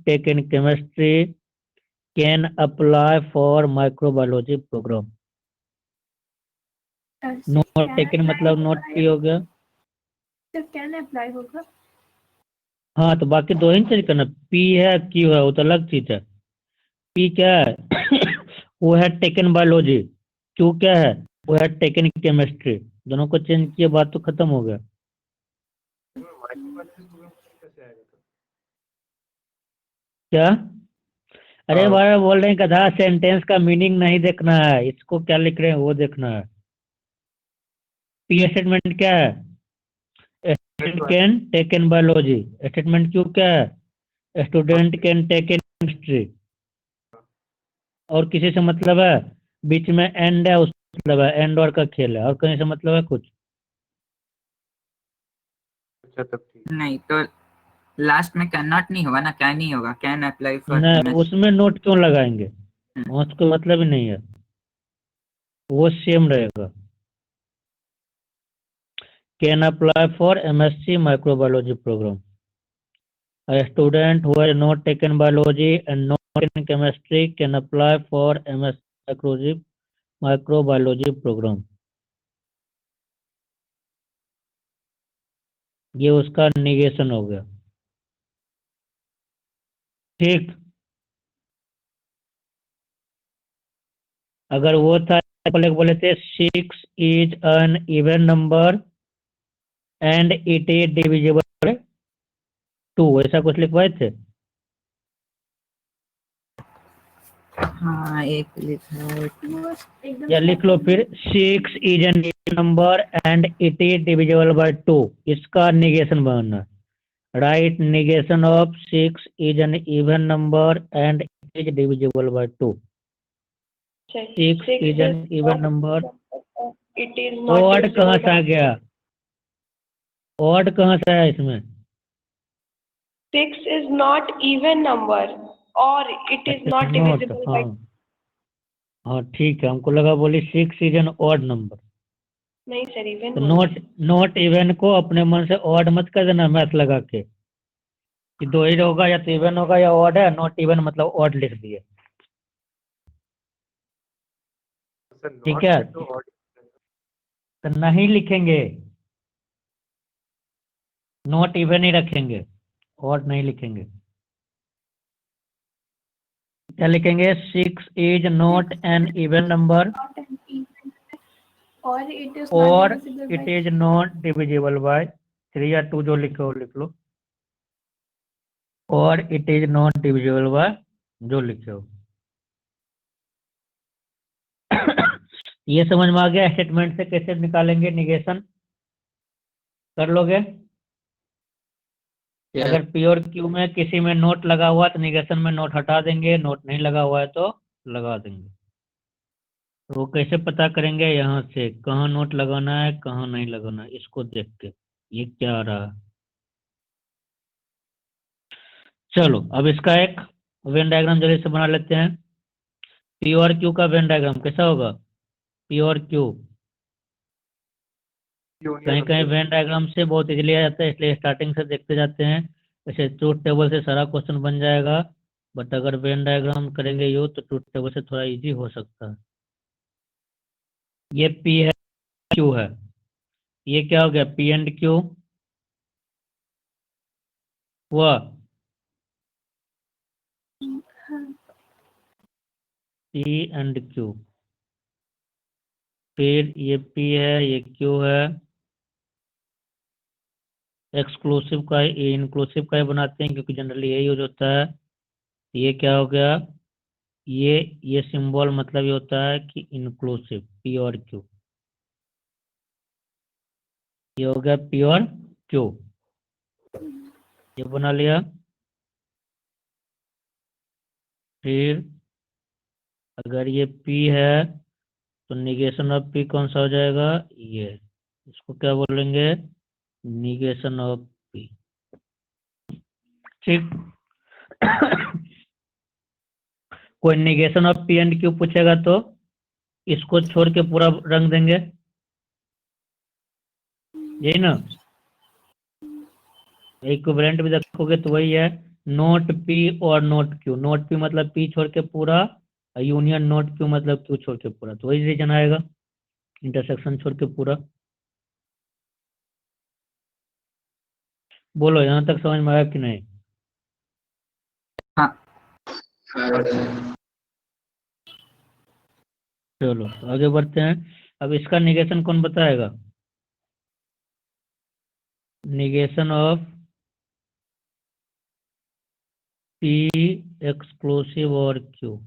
taken chemistry can apply for microbiology program. Not taken मतलब not P हो गया, तो कैन अप्लाई होगा। हाँ तो बाकी दो ही चीज करना, पी है क्यू है वो तो अलग चीज है। पी क्या है वो है टेकन बायोलॉजी, क्यू क्या है वो है टेकन केमिस्ट्री, दोनों को चेंज किया बात तो खत्म हो गया। क्या अरे बार बोल रहे हैं गधा, सेंटेंस का मीनिंग नहीं देखना है, इसको क्या लिख रहे हैं वो देखना है। पी स्टेटमेंट क्या है, student can take in biology, statement Q क्या है, student can take in chemistry, और किसी से मतलब है, बीच में एंड है उसका मतलब है एंड और का खेल है, और कहीं से मतलब है कुछ नहीं तो लास्ट में कैन नॉट नहीं होगा ना, कैन ही होगा, कैन अप्लाई फॉर नहीं, उसमें नोट क्यों लगाएंगे, उसका मतलब ही नहीं है, वो सेम रहेगा। Can apply for MSc microbiology programme, a student who has not taken biology and not taken chemistry can apply for MS microbiology program। ये उसका निगेशन हो गया, ठीक। अगर वो था बोले थे 6 is an even number and it is divisible by 2, ऐसा कुछ लिखवाए थे। हाँ एक लिखा है, या लिख लो फिर 6 is an even number and it is divisible by 2, इसका निगेशन बनना, right negation of 6 is an even number and it is divisible by 2। 6 is an even number, it is odd कहाँ से आ गया, odd कहाँ से आया इसमें, 6 is not even number और it is not divisible by हाँ हाँ ठीक है, हमको लगा बोली 6 is an odd number, नहीं सर इवन तो नॉट इवन को अपने मन से odd मत कर देना मैथ लगा के कि दो ही होगा, या तो इवन होगा या odd है, नॉट इवन मतलब odd लिख दिए, ठीक है। तो नहीं लिखेंगे, नॉट इवन ही रखेंगे, odd नहीं लिखेंगे, क्या लिखेंगे 6 is not an even number और it is और not divisible it by is not divisible by 3 या 2 जो लिखो लिख लो, और it is not divisible by जो लिखे हो। ये समझ में आ गया स्टेटमेंट से कैसे निकालेंगे निगेशन, कर लोगे। अगर प्योर क्यू में किसी में नोट लगा हुआ तो निगेशन में नोट हटा देंगे, नोट नहीं लगा हुआ है तो लगा देंगे। तो वो कैसे पता करेंगे, यहाँ से कहाँ नोट लगाना है कहाँ नहीं लगाना है, इसको देख के ये क्या आ रहा है। चलो अब इसका एक वेन डायग्राम जल्दी से बना लेते हैं। पी और क्यू का वेन डायग्राम कैसा होगा, पी और क्यू कहीं कहीं वेन डायग्राम से बहुत इजीली आ जाता है, इसलिए स्टार्टिंग से देखते जाते हैं। वैसे ट्रूथ टेबल से सारा क्वेश्चन बन जाएगा, बट अगर वेन डायग्राम करेंगे यू तो ट्रूथ टेबल से थोड़ा इजी हो सकता है। ये पी है क्यू है, ये क्या हो गया पी एंड क्यू हुआ, पी एंड क्यू, फिर ये पी है ये क्यू है, एक्सक्लूसिव का ये इंक्लूसिव का ही बनाते हैं क्योंकि जनरली यही यूज होता है। ये क्या हो गया, ये सिंबल मतलब ये होता है कि इंक्लूसिव पी और क्यू, ये हो गया पी और क्यू, ये बना लिया। फिर अगर ये पी है तो निगेशन ऑफ पी कौन सा हो जाएगा, ये इसको क्या बोलेंगे निगेशन ऑफ पी, ठीक। कोई negation of P and Q पूछेगा तो इसको छोड़ के पूरा रंग देंगे, यही ना, इक्विवेलेंट भी देखोगे तो वही है, नोट पी और नोट क्यू। नोट पी मतलब पी छोड़ के पूरा, और यूनियन नोट क्यू मतलब क्यू छोड़ के पूरा, तो वही रीजन आएगा, इंटरसेक्शन छोड़ के पूरा। बोलो यहाँ तक समझ में आया कि नहीं? हाँ। चलो तो आगे बढ़ते हैं। अब इसका निगेशन कौन बताएगा? निगेशन ऑफ पी एक्सक्लूसिव और Q.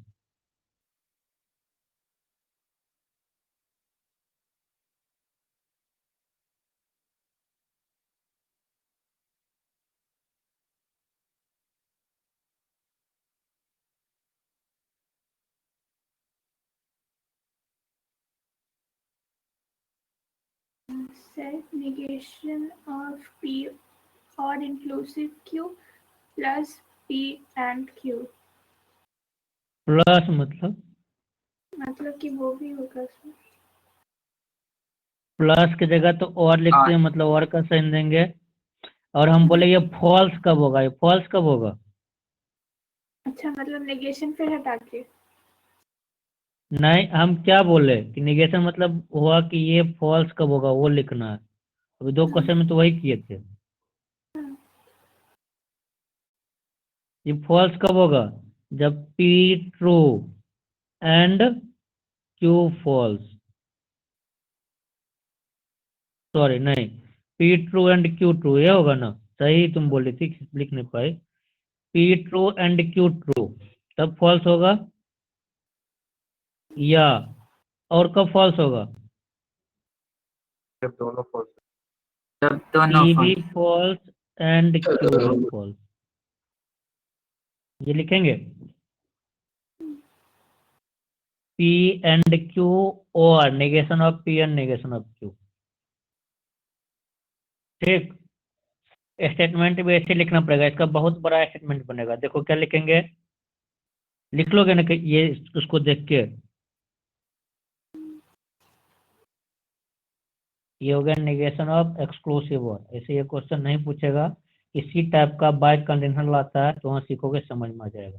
Self negation of P or inclusive Q plus P and Q, plus मतलब मतलब कि वो भी होगा उसमें। प्लस की जगह तो और लिखते हैं, मतलब और का साइन देंगे। और हम बोले ये फॉल्स कब होगा? ये फॉल्स कब होगा? अच्छा, मतलब नेगेशन फिर हटा के। नहीं, हम क्या बोले कि निगेशन मतलब हुआ कि ये फॉल्स कब होगा वो लिखना है। अभी दो क्वेश्चन में तो वही किए थे। ये फॉल्स कब होगा? जब p true and Q false. Sorry नहीं, p true and Q true, ये होगा ना? सही तुम बोली थी, लिख नहीं पाई। P true and Q true, तब फॉल्स होगा। या और कब फॉल्स होगा? जब दोनों पी भी false। फॉल्स एंड क्यू भी फॉल्स। ये लिखेंगे पी एंड क्यू और negation of P and negation of Q. ठीक, स्टेटमेंट भी ऐसे लिखना पड़ेगा, इसका बहुत बड़ा स्टेटमेंट बनेगा। देखो क्या लिखेंगे, लिख लोगे ना कि ये उसको देख के? ये हो गया नेगेशन ऑफ एक्सक्लूसिव और। ऐसे ये क्वेश्चन नहीं पूछेगा, इसी टाइप का बाय कंडीशनल आता है तो वहाँ सीखोगे, समझ में आ जाएगा।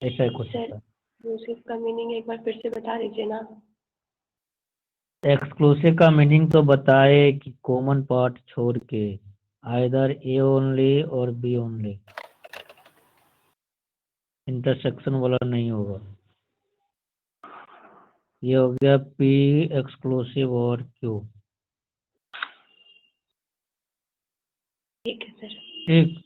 ऐसा ही क्वेश्चन सर था। एक्सक्लूसिव का मीनिंग एक बार फिर से बता दीजिए ना। एक्सक्लूसिव का मीनिंग तो बताए कि कॉमन पार्ट छोड़ के, आइदर ए ओनली और बी ओनली, इंटरसेक्शन वाला नहीं होगा। ये हो गया पी एक्सक्लूसिव और क्यू। ठीक है सर। ठीक,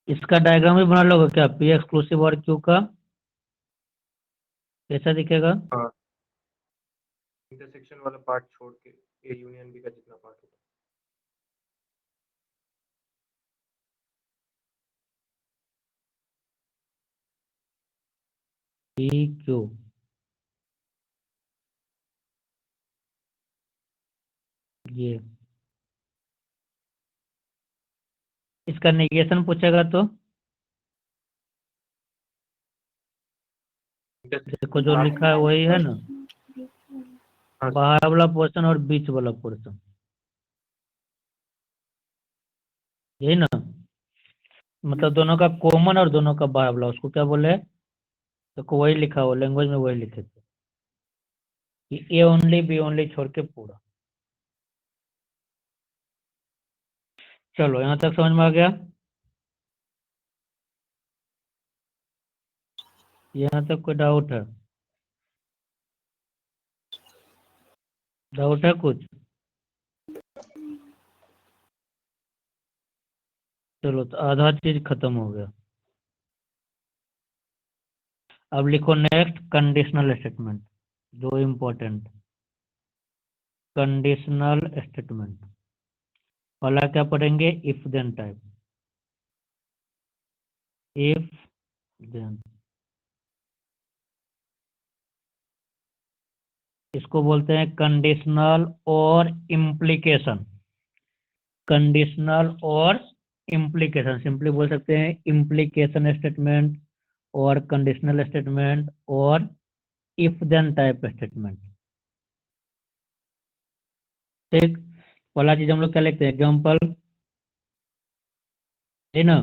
इसका डायग्राम भी बना लोगे क्या, पी एक्सक्लूसिव और क्यू का? कैसा दिखेगा? हाँ, इंटरसेक्शन वाला पार्ट छोड़ के ए यूनियन बी का जितना पार्ट होगा। पी क्यू, ये इसका नेगेशन पूछेगा तो देखो जो लिखा है वही है ना, बाहर वाला पोर्शन और बीच वाला पोर्शन, यही ना? मतलब दोनों का कॉमन और दोनों का बाहर वाला, उसको क्या बोले? देखो वही लिखा हो, लैंग्वेज में वही लिखे थे कि ए ओनली बी ओनली छोड़ के पूरा। चलो यहाँ तक समझ में आ गया? यहाँ तक कोई डाउट है? डाउट है कुछ? चलो तो आधा चीज खत्म हो गया। अब लिखो नेक्स्ट कंडीशनल स्टेटमेंट, जो इम्पोर्टेंट कंडीशनल स्टेटमेंट। पहला क्या पढ़ेंगे? If then type. If then, इसको बोलते हैं कंडीशनल और इम्प्लीकेशन। कंडीशनल और इम्प्लीकेशन, सिंपली बोल सकते हैं इम्प्लीकेशन स्टेटमेंट और कंडीशनल स्टेटमेंट और इफ देन टाइप स्टेटमेंट। ठीक, पहला चीज हम लोग क्या लिखते हैं? एग्जाम्पल है ना।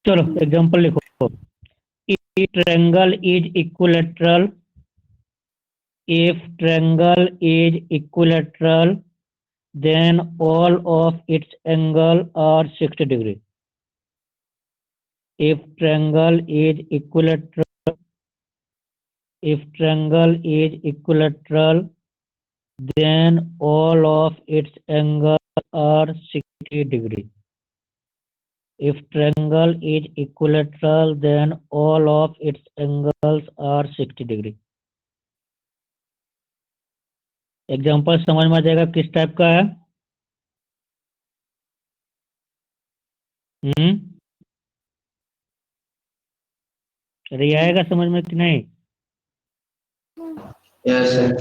चलो एग्जांपल लिखो। if triangle is equilateral if triangle is equilateral then all of its angle are 60 degree. if triangle is equilateral then all of its angles are 60 degree. if triangle is equilateral then all of its angles are 60 degree. Example समझ में आ जाएगा किस type का है। अरे आएगा समझ में कि नहीं। Yes sir.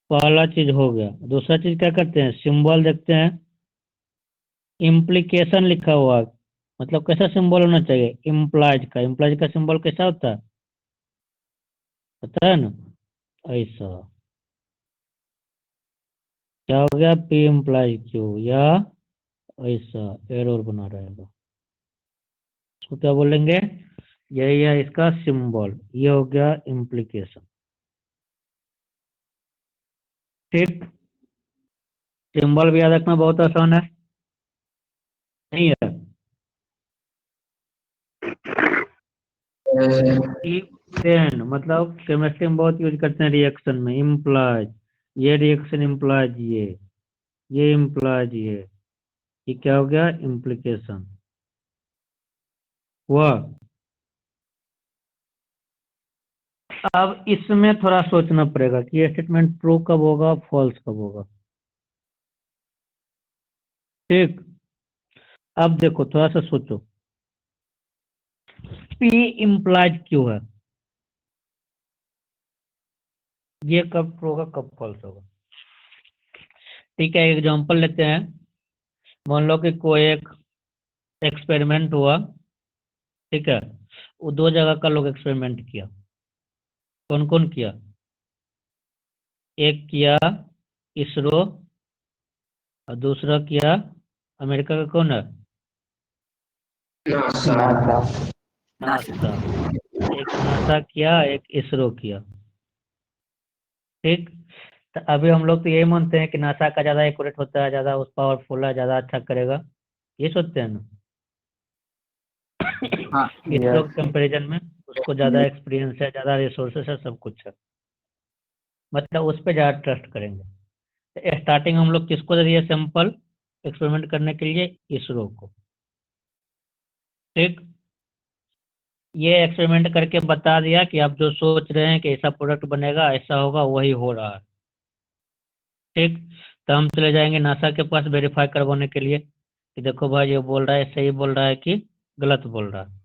पहला चीज हो गया। दूसरा चीज क्या करते हैं, सिंबल देखते हैं। इम्प्लीकेशन लिखा हुआ, मतलब कैसा सिंबल होना चाहिए, इम्प्लाइज का सिंबल कैसा होता है पता है ना, ऐसा। क्या हो गया, पी इम्प्लाइज क्यू, या ऐसा एरर बना रहेगा। इसको क्या बोलेंगे, यही है इसका सिंबल, ये हो गया इम्प्लीकेशन। ठीक, सिंबल भी याद रखना बहुत आसान है, नहीं है। देन मतलब केमिस्ट्री में बहुत यूज करते हैं रिएक्शन में, इम्प्लाइज, ये रिएक्शन इम्प्लाइज, ये इम्प्लाइज, ये क्या हो गया, इम्प्लीकेशन हुआ। अब इसमें थोड़ा सोचना पड़ेगा कि ये स्टेटमेंट ट्रू कब होगा, फॉल्स कब होगा। ठीक, अब देखो थोड़ा सा सोचो, पी इम्प्लाइज क्यों है, ये कब ट्रू होगा कब फॉल्स होगा। ठीक है, एग्जांपल लेते हैं। मान लो कि कोई एक एक्सपेरिमेंट हुआ, ठीक है, वो दो जगह का लोग एक्सपेरिमेंट किया। कौन कौन किया, एक किया इसरो और दूसरा किया अमेरिका का कौन है, नासा। एक नासा किया, एक इसरो किया। ठीक, तो अभी हम लोग तो यही मानते हैं कि नासा का ज्यादा एक्यूरेट होता है, ज्यादा उस पावरफुल है, ज्यादा अच्छा करेगा, ये सोचते हैं ना। हाँ इसरो के कंपेरिजन में उसको ज्यादा एक्सपीरियंस है, ज्यादा रिसोर्सेस है, सब कुछ है, मतलब उस पर ज्यादा ट्रस्ट करेंगे। तो स्टार्टिंग हम लोग किसको दे दिए सैंपल एक्सपेरिमेंट करने के लिए, इसरो को। ठीक, ये एक्सपेरिमेंट करके बता दिया कि आप जो सोच रहे हैं कि ऐसा प्रोडक्ट बनेगा, ऐसा होगा, वही हो रहा है। ठीक, तो हम चले जाएंगे नासा के पास वेरीफाई करवाने के लिए कि देखो भाई ये बोल रहा है सही बोल रहा है कि गलत बोल रहा है।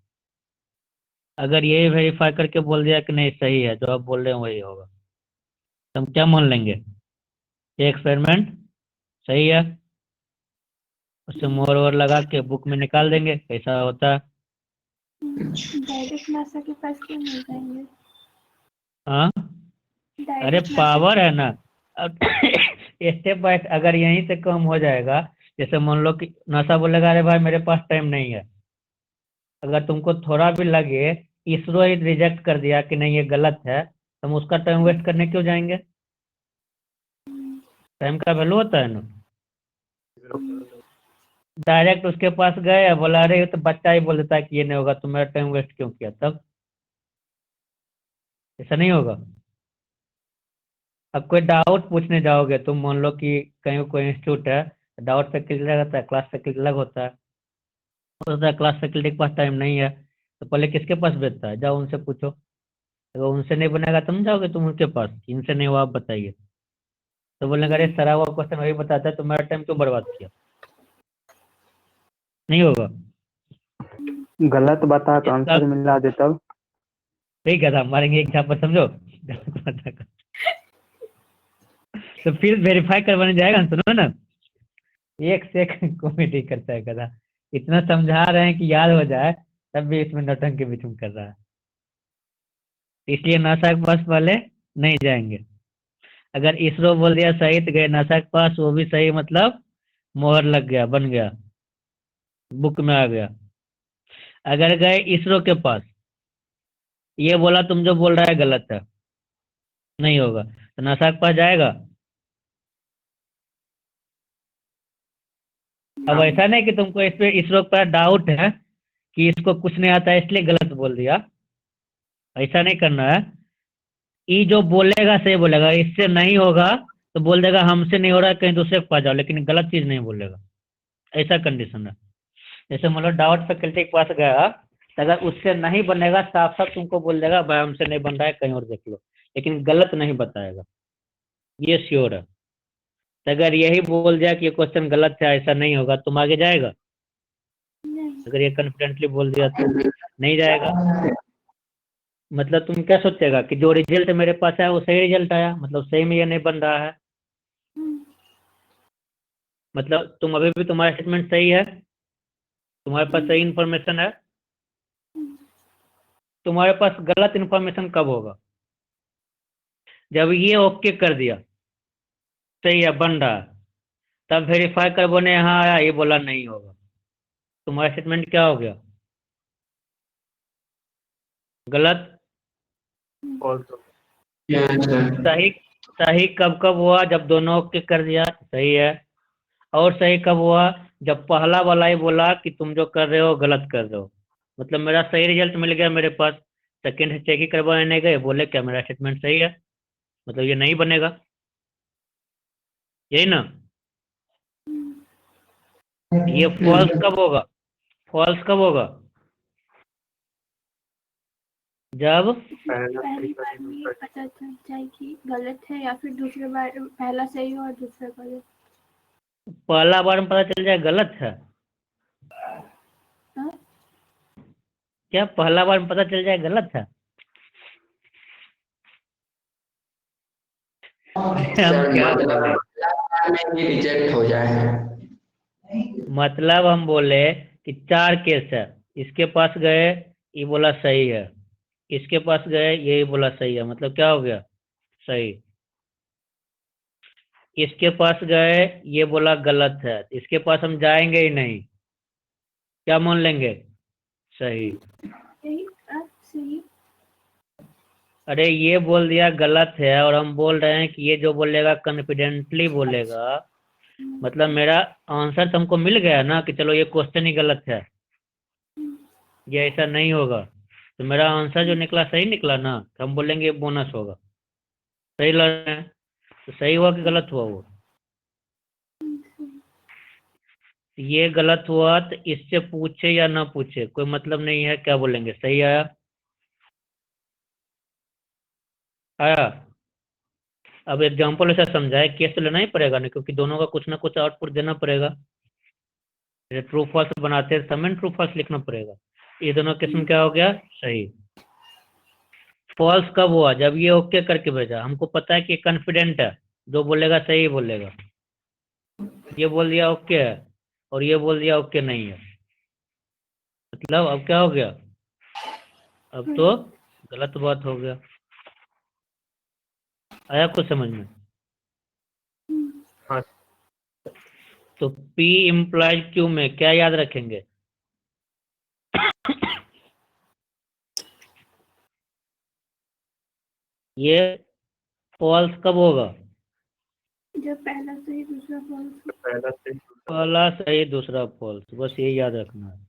अगर ये वेरीफाई करके बोल दिया कि नहीं सही है, जो आप बोल रहे हैं वही होगा, तो हम क्या मान लेंगे, ये एक्सपेरिमेंट सही है, उससे मोहर वोहर लगा के बुक में निकाल देंगे कैसा होता है। डायरेक्ट नासा के पास क्यों नहीं जाएंगे? हाँ, अरे डायरेक्ट पावर है ना। अब स्टेप बाय, अगर यहीं से कम हो जाएगा, जैसे मान लो कि नासा बोलेगा अरे भाई मेरे पास टाइम नहीं है, अगर तुमको थोड़ा भी लगे, इसरो ही रिजेक्ट कर दिया कि नहीं ये गलत है, तो हम उसका टाइम वेस्ट करने क्यों जाएंगे। टाइम का वैल्यू होता है ना। डायरेक्ट उसके पास गए, बोला अरे ये तो बच्चा ही बोल देता है कि ये नहीं होगा, तो मेरा टाइम वेस्ट क्यों किया, तब ऐसा नहीं होगा। अब कोई डाउट पूछने जाओगे तुम, मान लो कि कहीं कोई इंस्टीट्यूट है, डाउट फैकल्टी अलग होता है, क्लास फैकल्टी अलग होता है। हो सकता है क्लास फैकल्टी के पास टाइम नहीं है, तो पहले किसके पास भेजता है, जाओ उनसे पूछो। अगर उनसे नहीं बनेगा तुम जाओगे तुम उनके पास, इनसे नहीं हुआ आप बताइए, तो बोलेंगे अरे सरा हुआ क्वेश्चन वही बताता है, तो मेरा टाइम क्यों बर्बाद किया, नहीं होगा। गलत बता तो आंसर मिला दे तब। ठीक है, मारेंगे एक छापा, समझो। तो फिर वेरीफाई करवाने जाएगा, सुनो ना, एक से एक कॉमेडी करता है गधा। इतना समझा रहे हैं कि याद हो जाए, तब भी इसमें नौटंकी बिचुम कर रहा है। इसलिए नासा के पास वाले नहीं जाएंगे। अगर इसरो बोल दिया सही तो गए नासा के पास, वो भी सही, मतलब मोहर लग गया, बन गया, बुक में आ गया। अगर गए इसरो के पास, ये बोला तुम जो बोल रहा है गलत है, नहीं होगा, तो नासा के पास जाएगा। अब ऐसा नहीं कि तुमको इस पे इसरो पर डाउट है कि इसको कुछ नहीं आता है इसलिए गलत बोल दिया, ऐसा नहीं करना है। ये जो बोलेगा सही बोलेगा, इससे नहीं होगा तो बोल देगा हमसे नहीं हो रहा, कहीं दूसरे के पास जाओ, लेकिन गलत चीज नहीं बोलेगा। ऐसा कंडीशन है। जैसे मतलब डाउट फैकल्टी के पास गया, तो अगर उससे नहीं बनेगा साफ साफ तुमको बोल देगा भाई हमसे नहीं बन रहा है, कहीं और देख लो, लेकिन गलत नहीं बताएगा, ये श्योर है। तो अगर यही बोल दिया कि ये क्वेश्चन गलत है, ऐसा नहीं होगा, तुम आगे जाएगा? नहीं। अगर ये कॉन्फिडेंटली बोल दिया तो नहीं जाएगा। मतलब तुम क्या सोचेगा कि जो रिजल्ट मेरे पास है वो सही रिजल्ट आया, मतलब सही में ये नहीं बन रहा है, हम्म, मतलब तुम अभी भी तुम्हारा स्टेटमेंट सही है, तुम्हारे पास सही इन्फॉर्मेशन है। तुम्हारे पास गलत इन्फॉर्मेशन कब होगा? जब ये ओके कर दिया, सही है बन रहा है, तब वेरीफाई कर बोने यहाँ आया, ये बोला नहीं होगा, तुम्हारा स्टेटमेंट क्या हो गया? गलत। सही, सही कब कब हुआ? जब दोनों ओके कर दिया, सही है। और सही कब हुआ? जब पहला वाला ही बोला कि तुम जो कर रहे हो गलत कर रहे हो, मतलब मेरा सही रिजल्ट मिल गया मेरे पास, सेकंड से चेक ही करवाने गए, बोले क्या मेरा स्टेटमेंट सही है, मतलब ये नहीं बनेगा, यही ना? ये फॉल्स कब होगा? फॉल्स कब होगा? जब पहली बार में ये पता चल जाए कि गलत है या फिर दूसरी बार पहला सही हो और दूसरा गलत। पहला बार में पता चल जाए गलत है, हाँ? क्या पहला बार में पता चल जाए गलत है? हम क्या बोले? रिजेक्ट हो जाए। मतलब हम बोले कि 4 केस है, इसके पास गए, ये बोला सही है, इसके पास गए, ये बोला सही है, मतलब क्या हो गया? सही। इसके पास गए, ये बोला गलत है, इसके पास हम जाएंगे ही नहीं, क्या मान लेंगे? सही। सही। सही। अरे ये बोल दिया गलत है और हम बोल रहे हैं कि ये जो बोलेगा कॉन्फिडेंटली बोलेगा, मतलब मेरा आंसर तुमको मिल गया ना कि चलो ये क्वेश्चन ही गलत है, ये ऐसा नहीं होगा, तो मेरा आंसर जो निकला सही निकला ना, तो हम बोलेंगे ये बोनस होगा। सही लग रहा है? तो सही हुआ कि गलत हुआ? वो ये गलत हुआ तो इससे पूछे या ना पूछे कोई मतलब नहीं है, क्या बोलेंगे? सही आया? आया? अब एग्जाम्पल ऐसा समझाए, केस तो लेना ही पड़ेगा ना, क्योंकि दोनों का कुछ ना कुछ आउटपुट देना पड़ेगा। ट्रू फॉल्स बनाते समय ट्रू फॉल्स लिखना पड़ेगा। ये दोनों केस में क्या हो गया? सही। फॉल्स कब हुआ? जब ये ओके करके भेजा, हमको पता है कि कॉन्फिडेंट है, जो बोलेगा सही बोलेगा, ये बोल दिया ओके है और ये बोल दिया ओके नहीं है, मतलब अब क्या हो गया? अब तो गलत बात हो गया। आया कुछ समझ में? तो P इम्प्लाइज Q में क्या याद रखेंगे? ये फॉल्स कब होगा? जब पहला सही दूसरा फॉल्स। पहला सही दूसरा फॉल्स, बस ये याद रखना है।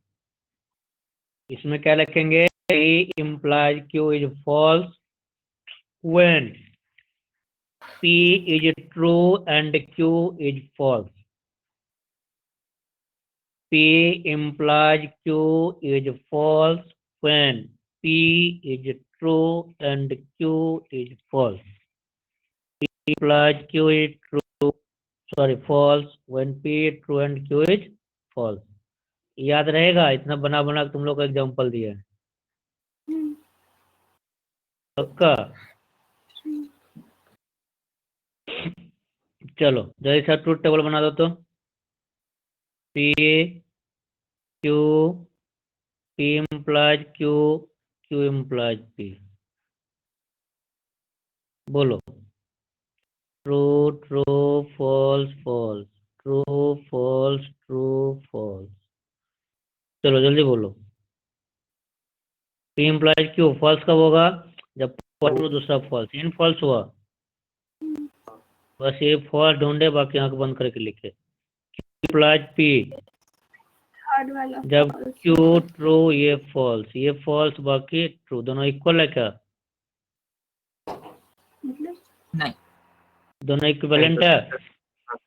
इसमें क्या लिखेंगे? P implies Q is false when P is true and Q is false. P implies Q is false when P is true and Q is false. P implies Q is false when P is true and Q is false. याद रहेगा? इतना बना बना के तुम लोग को example दिया है, पक्का? चलो जैसा ट्रूथ टेबल बना दो तो P Q P implies Q, Q implies P। बोलो। True true false false, true false true false, चलो जल्दी बोलो। P implies Q फॉल्स कब होगा? जब ट्रू दूसरा फॉल्स, इन फॉल्स हुआ। बस ये फॉल्स ढूंढे, बाकी आंख बंद करके लिखे। implies P थर्ड वाला जब false Q होगा। ट्रू ये फॉल्स बाकी ट्रू, दोनों इक्वल है क्या? मतलब नहीं, दोनों इक्विवेलेंट है?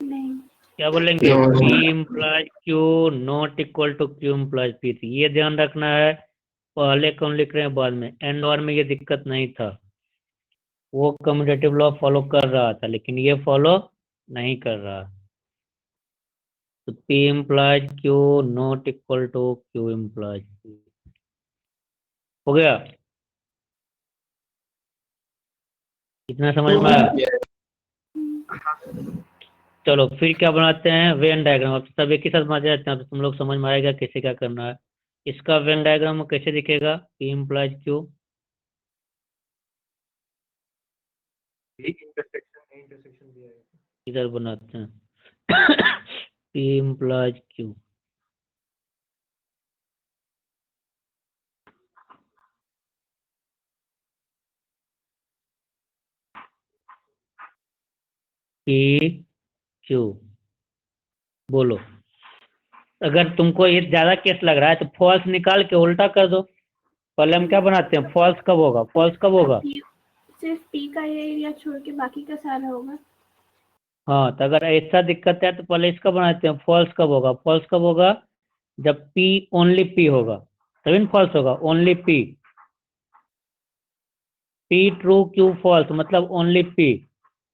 नहीं। क्या बोलेंगे? No. P implies Q not equal to Q implies P। ये ध्यान रखना है, पहले कौन लिख रहे हैं बाद में। एंड और में ये दिक्कत नहीं था, वो कम्यूटेटिव लॉ फॉलो कर रहा था, लेकिन ये फॉलो नहीं कर रहा। तो P implies Q not equal to Q implies P। हो गया? इतना समझ में आया? चलो फिर क्या बनाते हैं, वेन डायग्राम। अब सब एक ही साथ बना जाते हैं, तो तुम लोग समझ में आएगा कैसे क्या करना है। इसका वेन डायग्राम कैसे दिखेगा? P implies Q, इधर बनाते हैं। P implies Q, P Q, बोलो। अगर तुमको ये ज्यादा केस लग रहा है तो फॉल्स निकाल के उल्टा कर दो। पहले हम क्या बनाते हैं, फॉल्स कब होगा? फॉल्स कब होगा? सिर्फ P का ये एरिया छोड़ के बाकी का सारा होगा। हाँ, तो अगर ऐसा दिक्कत है तो पहले इसका बनाते हैं, फॉल्स कब होगा? फॉल्स कब होगा? जब P ओनली P होगा, तभी फॉल्स होगा। Only P, P true Q false, मतलब ओनली P।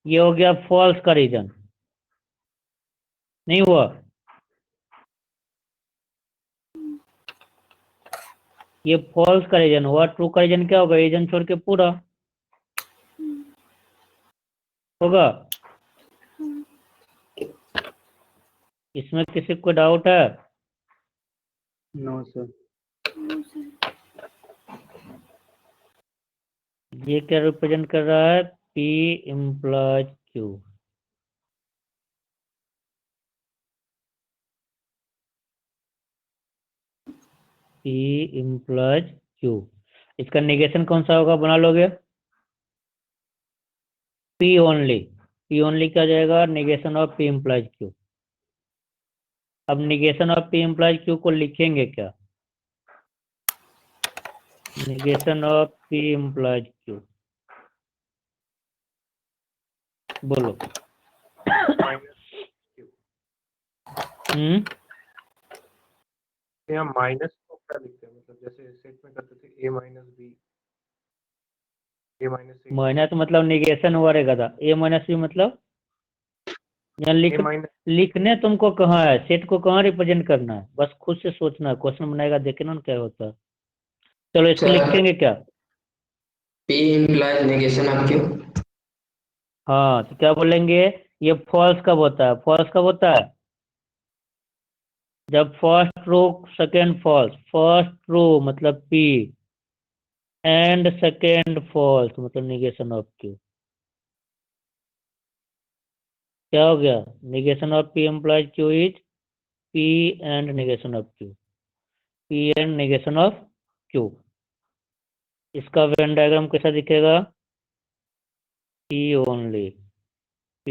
ये हो गया फॉल्स का रीजन, नहीं हुआ? ये फॉल्स का रीजन हुआ। ट्रू का रीजन क्या होगा? रीजन छोड़ के पूरा होगा। इसमें किसी को डाउट है? No sir. ये क्या रिप्रेजेंट कर रहा है? P implies Q। P implies Q। इसका निगेशन कौन सा होगा, बना लोगे? P only. P ओनली क्या हो जाएगा? Negation of P implies Q। अब negation of P implies Q को लिखेंगे क्या? Negation of P implies Q, बोलो। यहाँ माइनस को क्या लिखते हैं, मतलब जैसे सेट में करते थे a minus B, a minus C, minus मतलब निगेशन हुआ रहेगा था। A माइनस बी मतलब यहाँ a माइनस लिखने तुमको कहाँ है, सेट को कहाँ रिप्रेजेंट करना है, बस खुद से सोचना है। क्वेश्चन बनाएगा, देखना ना क्या होता है। चलो इसको सर लिखेंगे क्या? P implies negation of Q। हाँ, तो क्या बोलेंगे? ये फॉल्स कब होता है? फॉल्स कब होता है? जब first true second false. First true मतलब P, एंड सेकेंड फॉल्स मतलब निगेशन ऑफ Q। क्या हो गया? Negation of P implies Q is P and negation of Q। P and negation of Q। इसका वेन डायग्राम कैसा दिखेगा? P only, P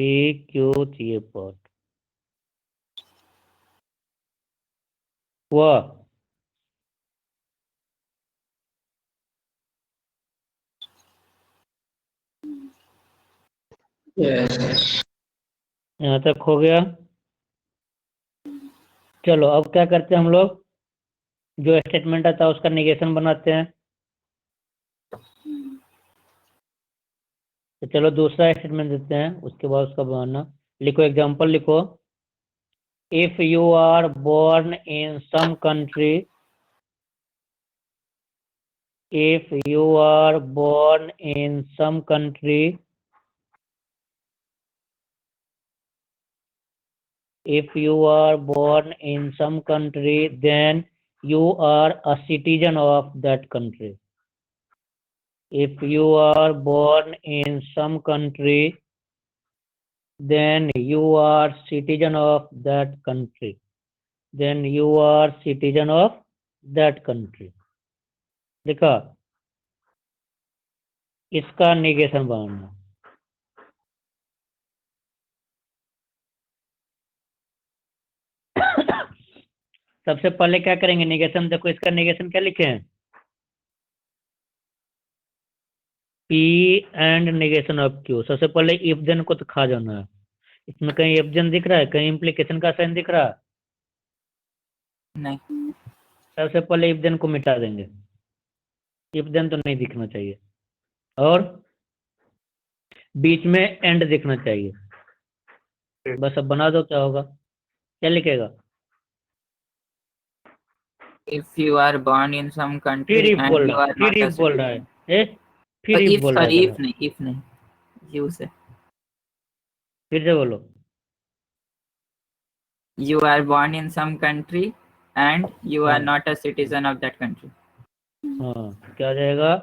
Q चाहिए part हुआ। यस। यहाँ तक हो गया। चलो अब क्या करते हैं हम लोग, जो स्टेटमेंट आता है उसका निगेशन बनाते हैं। तो चलो दूसरा स्टेटमेंट देते हैं, उसके बाद उसका बनाना। लिखो, एग्जांपल लिखो। If you are born in some country, if you are born in some country, if you are born in some country, then you are a citizen of that country. If you are born in some country, then you are citizen of that country. Then you are citizen of that country. देखा, इसका negation बनाना। सबसे पहले क्या करेंगे, negation. देखो इसका negation क्या लिखे हैं, P and negation of Q. सबसे पहले इफ देन को तो खा जाना है। इसमें कहीं इफ देन दिख रहा है, कहीं इम्प्लीकेशन का साइन दिख रहा है? नहीं। सबसे पहले इफ देन को मिटा देंगे, इफ देन तो नहीं दिखना चाहिए, और बीच में एंड दिखना चाहिए। बस अब बना दो, क्या होगा, क्या लिखेगा? If you are born in some फिर country इफ and बोल you रहा are है, फिर not a इफ बोल रहा है, citizen, फिर इफ if बोल रहा है sorry गधा। if नहीं you से फिर से बोलो। you are born in some country and you are हाँ not a citizen of that country. हाँ, क्या हो जाएगा?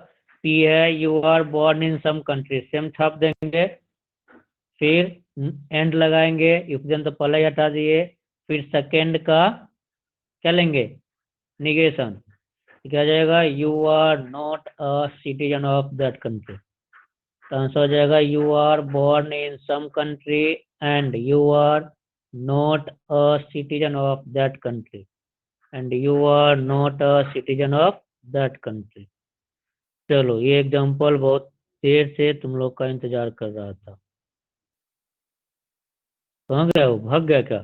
पी है, you are born in some country, same छाप देंगे, फिर एंड लगाएंगे। इफ देन तो पहले ही हटा दिए, फिर सेकेंड का क्या लेंगे, निगेशन। क्या हो जाएगा? You are not a citizen of that country. तो आंसर हो जाएगा you are born in some country and you are not a citizen of that country, and you are not a citizen of that country. चलो, ये example बहुत देर से तुम लोग का इंतजार कर रहा था। कहाँ गया वो, भाग गया क्या?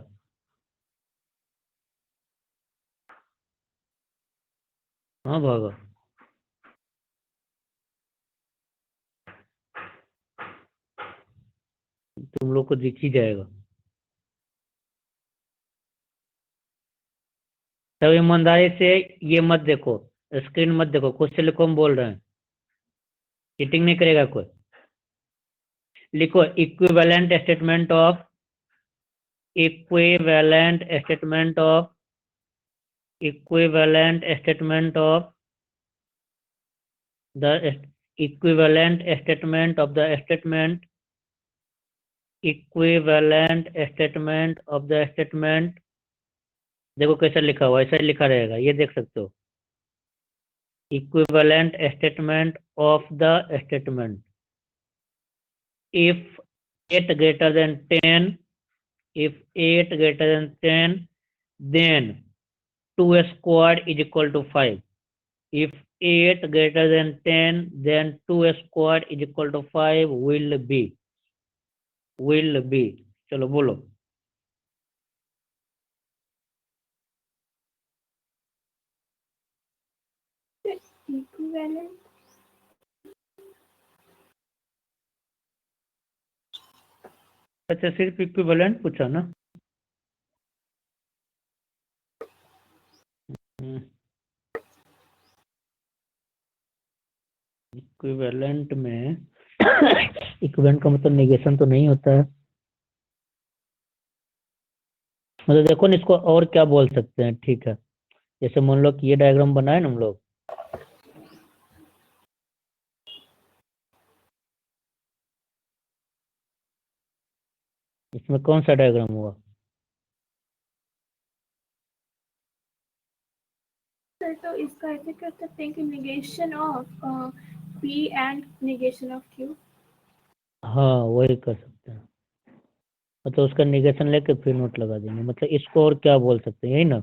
हाँ भागा। तुम लोग को दिख ही जाएगा। तब ईमानदारी से ये मत देखो, स्क्रीन मत देखो, खुद से लिखो, हम बोल रहे हैं, चीटिंग नहीं करेगा कोई। लिखो equivalent statement of, equivalent statement of, equivalent statement of the equivalent statement of the statement, equivalent statement of the statement. देखो कैसा लिखा हुआ, ऐसा ही लिखा रहेगा, ये देख सकते हो। Equivalent statement of the statement, if 8 greater than 10, if 8 greater than 10, then 2 squared is equal to 5. If 8 greater than 10, then 2 squared is equal to 5 will be, will be। चलो बोलो। इक्विवेलेंट अच्छा, सिर्फ इक्विवेलेंट पूछा ना? इक्विवेलेंट में equivalent का मतलब negation तो नहीं होता है। मतलब देखो ना, इसको और क्या बोल सकते हैं, ठीक है। जैसे मान लो कि ये डायग्राम बनाए ना हम लोग, इसमें कौन सा डायग्राम हुआ? सर, तो इसका ऐसे कर सकते हैं कि negation of P and negation of Q. हाँ, वही कर सकते हैं। मतलब उसका निगेशन लेके फिर नोट लगा देंगे। मतलब इसको और क्या बोल सकते हैं, यही ना?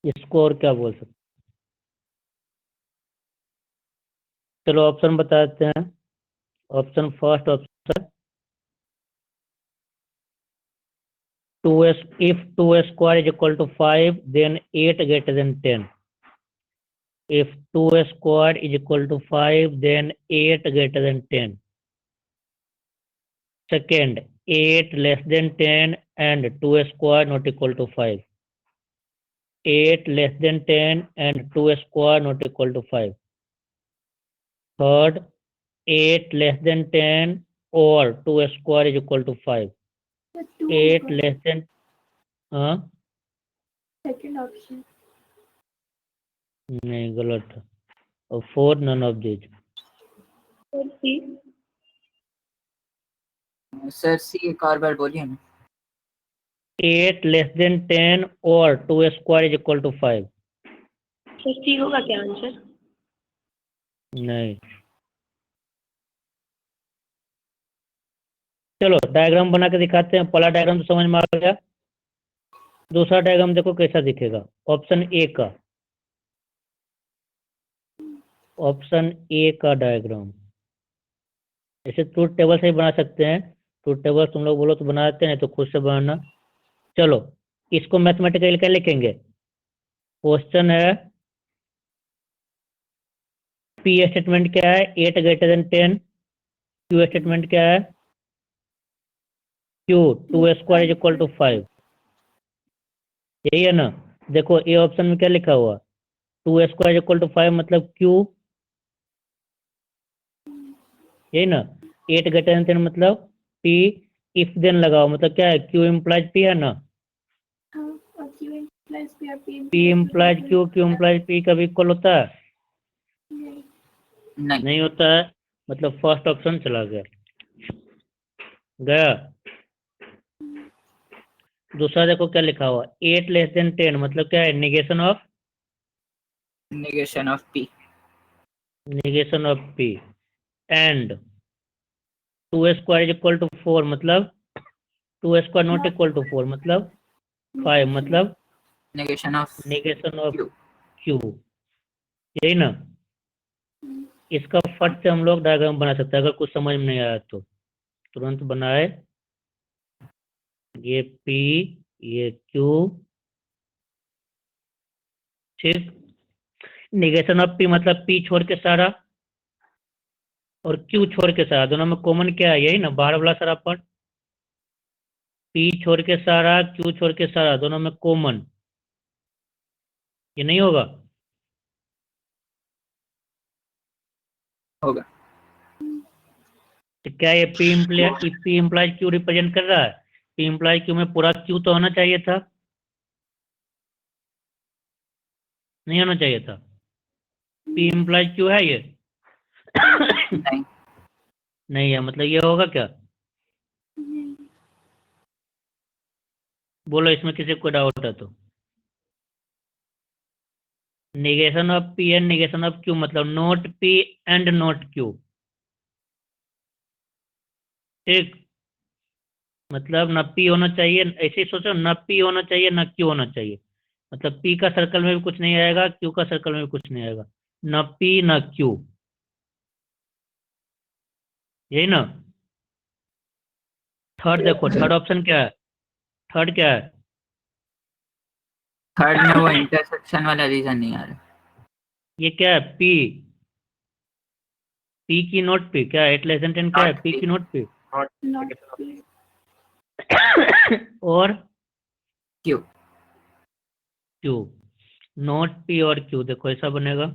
इसको और क्या बोल सकते हैं? चलो ऑप्शन बताते हैं। Option first option, 2s, if 2 square is equal to 5, then 8 greater than 10. If 2 square is equal to 5, then 8 greater than 10. Second, 8 less than 10 and 2 square not equal to 5. 8 less than 10 and 2 square not equal to 5. Third, 8 less than 10 or 2 square is equal to 5. 8 less than, हाँ second option. नहीं, गलत है। और 4 none of these। Sir सी एक और बार बोलिए ना। 8 less than 10 और 2 square is equal to 5। Sir c होगा क्या आंसर? नहीं, चलो डायग्राम बना के दिखाते हैं। पहला डायग्राम तो समझ में आ गया। दूसरा डायग्राम देखो कैसा दिखेगा। ऑप्शन ए का, ऑप्शन ए का डायग्राम ऐसे ट्रूथ टेबल से ही बना सकते हैं। ट्रूथ टेबल तुम लोग बोलो तो बना देते हैं, तो खुद से बनाना। चलो इसको मैथमेटिकली क्या लिखेंगे? क्वेश्चन है पी स्टेटमेंट क्या है? 8 ग्रेटर देन 10। क्यू स्टेटमेंट क्या है? Q 2 square is equal to 5। यही है ना? देखो ए ऑप्शन में क्या लिखा हुआ? 2 स्क्वायर इक्वल टू 5 मतलब क्यू, यही ना? 8 ग्रेटर देन 10 मतलब पी। इफ देन लगाओ मतलब क्या है? क्यू इम्प्लाइज पी है ना? हाँ, और Q implies P और P P implies Q, Q implies P कभी इक्वल होता है? नहीं। नहीं। नहीं होता है। मतलब फर्स्ट ऑप्शन चला गया। गया। दूसरा देखो क्या लिखा हुआ? 8 लेस देन 10 मतलब क्या है? Negation of, negation of P. Negation of P. And 2 square is equal to 4 मतलब 2 स्क्वायर नॉट इक्वल टू 4 मतलब 5 मतलब negation of negation of Q. Q. यही ना? इसका फट से हम लोग डायग्राम बना सकते हैं। अगर कुछ समझ में नहीं आया तो तुरंत बनाए। ये पी, ये क्यू, ठीक। निगेशन ऑफ पी मतलब पी छोड़ के सारा, और क्यू छोड़ के सारा। दोनों में कॉमन क्या है? यही ना, बाहर वाला सारा पार्ट। पी छोड़ के सारा, क्यू छोड़ के सारा, दोनों में कॉमन। ये नहीं होगा? होगा। तो क्या ये पी इम्प्लाइज क्यू रिप्रेजेंट कर रहा है? पी इम्प्लाइज क्यू में पूरा क्यू तो होना चाहिए था, नहीं होना चाहिए था? पी इम्प्लाइज क्यू है ये? नहीं। नहीं है मतलब ये होगा क्या? बोलो इसमें किसी को डाउट है तो। Negation of P and negation of q मतलब not p and not q, ठीक। मतलब न पी होना चाहिए, ऐसे ही सोचो, न पी होना चाहिए न क्यू होना चाहिए। मतलब पी का सर्कल में भी कुछ नहीं आएगा, क्यू का सर्कल में भी कुछ नहीं आएगा। न पी न क्यू, यही ना? थर्ड देखो, थर्ड ऑप्शन क्या है? थर्ड क्या है? थर्ड में वो इंटरसेक्शन वाला रीजन नहीं आ रहा। ये क्या है? पी, पी की नोट पी क्या है? 8 लेस देन 10 क्या है? Not P P. की नोट पी। Not P. और क्यू। क्यू, नोट पी और क्यू। देखो ऐसा बनेगा।